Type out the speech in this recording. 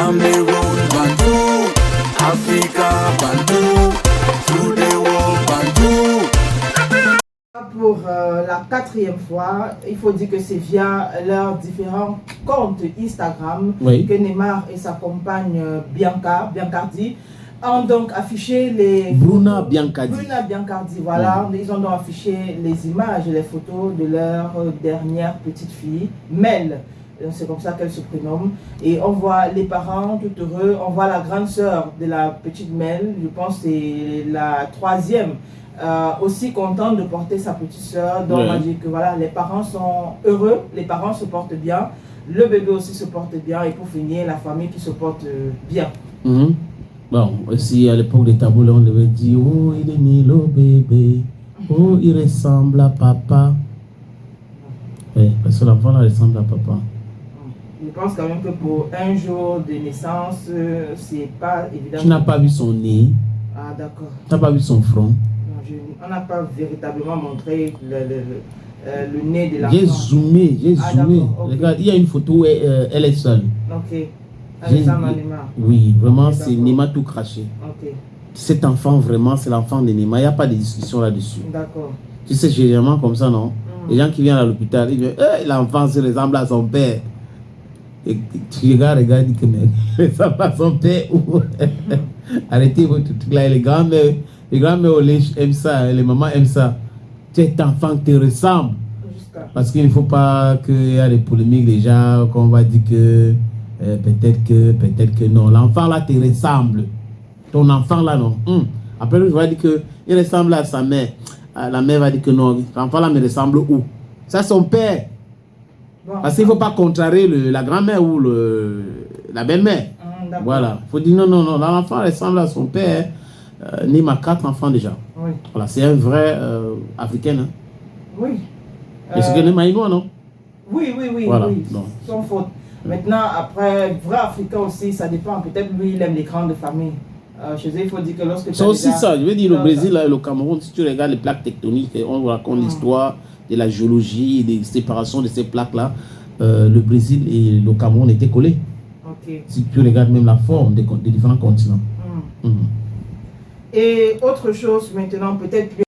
Cameroun, Bantou, Africa, Bantou, through the world, Bantou. Pour la 4e fois, il faut dire que c'est via leurs différents comptes Instagram que Neymar et sa compagne Biancardi ont donc affiché les Bruna Biancardi, voilà. Ils ont donc affiché les images et les photos de leur dernière petite fille, Mel. C'est comme ça qu'elle se prénomme. Et on voit les parents tout heureux. On voit la grande sœur de la petite Mel, je pense que c'est la 3e, aussi contente de porter sa petite sœur. Donc on a dit que voilà, les parents sont heureux, les parents se portent bien, le bébé aussi se porte bien, et pour finir, la famille qui se porte bien. Bon, aussi à l'époque des tabous, on devait dire oh, il est né le bébé, oh, il ressemble à papa. Oui, parce que l'enfant là ressemble à papa. Je pense quand même que pour un jour de naissance, c'est pas évident. Tu n'as pas vu son nez? Ah, d'accord. Tu n'as pas vu son front? On n'a pas véritablement montré le nez de la J'ai zoomé, okay. Regarde, il y a une photo où elle est seule. Ok. Avec sa maman Neymar. Oui, vraiment, c'est Neymar tout craché. Ok. Cet enfant, vraiment, c'est l'enfant de Neymar. Il n'y a pas de discussion là-dessus. D'accord. Tu sais, généralement comme ça, non? Les gens qui viennent à l'hôpital, ils disent l'enfant se ressemble à son père. Et tu regardes, dis que mais il ressemble à son père. Arrêtez votre truc là. Les grands-mères au lait aiment ça, les mamans aiment ça. Cet enfant te ressemble. Parce qu'il ne faut pas qu'il y ait des polémiques déjà, qu'on va dire que peut-être que non. L'enfant là te ressemble. Ton enfant là, non. Après, je vais dire qu'il ressemble à sa mère. La mère va dire que non. L'enfant là me ressemble où? Ça, son père. Parce qu'il ne faut pas contrarier la grand-mère ou la belle-mère. Voilà. Il faut dire non. L'enfant ressemble à son père. Neymar a 4 enfants déjà. Oui. Voilà, c'est un vrai africain. Hein? Oui. Et ce que Neymar est noir, non? Oui. Voilà. Oui. Sans faute. Maintenant, après, vrai africain aussi, ça dépend. Peut-être lui, il aime les grandes familles. Chez eux, il faut dire que lorsque c'est aussi ça. Je veux dire, le Brésil et le Cameroun, si tu regardes les plaques tectoniques, on raconte l'histoire de la géologie, des séparations de ces plaques-là. Le Brésil et le Cameroun étaient collés. Okay. Si tu regardes même la forme des différents continents. Et autre chose maintenant, peut-être plus